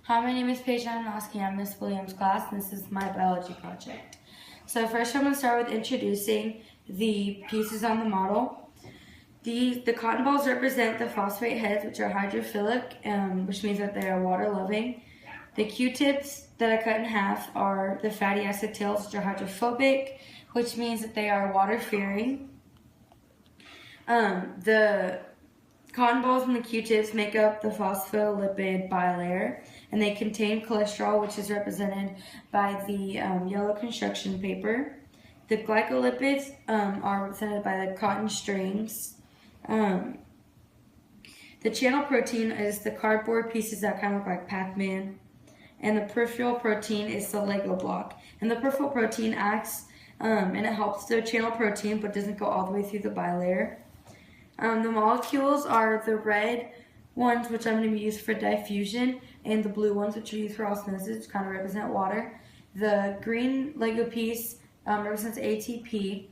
Hi, my name is Paige Adamowski. I'm Miss Williams' class, and this is my biology project. So first I'm going to start with introducing the pieces on the model. The cotton balls represent the phosphate heads, which are hydrophilic, which means that they are water-loving. The Q-tips that I cut in half are the fatty acid tails, which are hydrophobic, which means that they are water-fearing. The cotton balls and the Q-tips make up the phospholipid bilayer, and they contain cholesterol, which is represented by the yellow construction paper. The glycolipids are represented by the cotton strings. The channel protein is the cardboard pieces that kind of look like Pac-Man, and the peripheral protein is the Lego block. And the peripheral protein acts and it helps the channel protein, but doesn't go all the way through the bilayer. The molecules are the red ones, which I'm going to be used for diffusion, and the blue ones, which are used for osmosis, which kind of represent water. The green Lego piece represents ATP.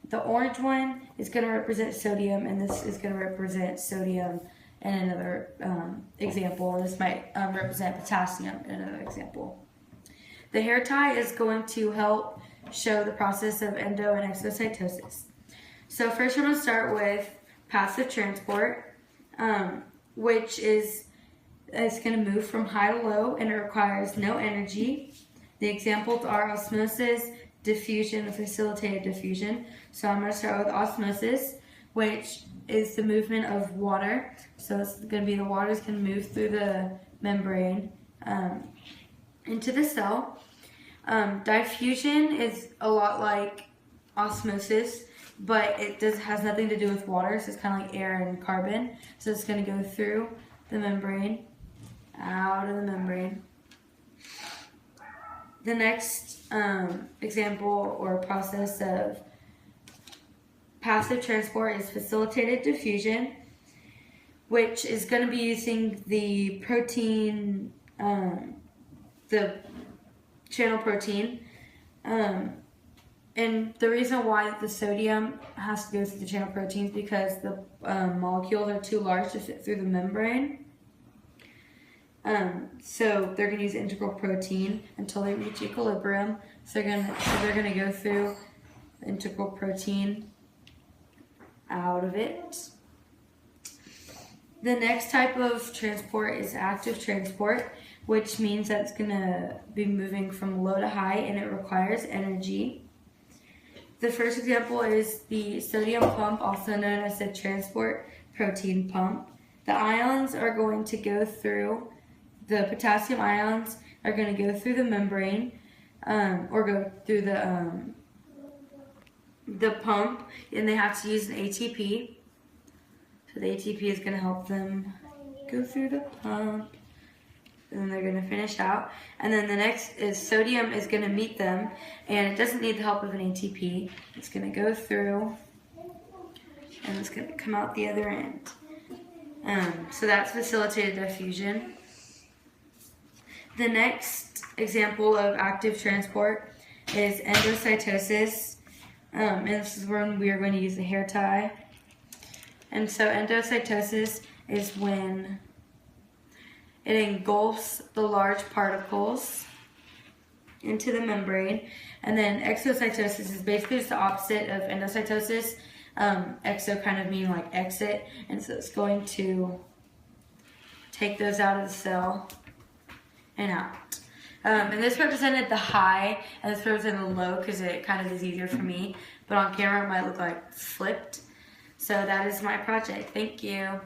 The orange one is going to represent sodium, and this is going to represent sodium in another example. And this might represent potassium in another example. The hair tie is going to help show the process of endo and exocytosis. So first I'm going to start with passive transport, which is going to move from high to low, and it requires no energy. The examples are osmosis, diffusion, and facilitated diffusion. So I'm going to start with osmosis, which is the movement of water. So it's going to be the water is going to move through the membrane into the cell. Diffusion is a lot like osmosis, but it has nothing to do with water, so it's kind of like air and carbon. So it's going to go through the membrane, out of the membrane. The next example or process of passive transport is facilitated diffusion, which is going to be using the protein, the channel protein. And the reason why the sodium has to go through the channel protein is because the molecules are too large to fit through the membrane. So they're going to use integral protein until they reach equilibrium. So they're going to go through the integral protein out of it. The next type of transport is active transport, which means that it's going to be moving from low to high, and it requires energy. The first example is the sodium pump, also known as the transport protein pump. The ions are going to go through, the potassium ions are going to go through the membrane, or go through the pump, and they have to use an ATP. So the ATP is going to help them go through the pump. And then they're going to finish out. And then the next is sodium is going to meet them, and it doesn't need the help of an ATP. It's going to go through, and it's going to come out the other end. So that's facilitated diffusion. The next example of active transport is endocytosis. And this is when we are going to use the hair tie. And so endocytosis is when it engulfs the large particles into the membrane. And then exocytosis is basically just the opposite of endocytosis. Exo kind of meaning like exit, and so it's going to take those out of the cell and out. And this represented the high, and this represented the low because it kind of is easier for me. But on camera it might look like flipped. So that is my project. Thank you.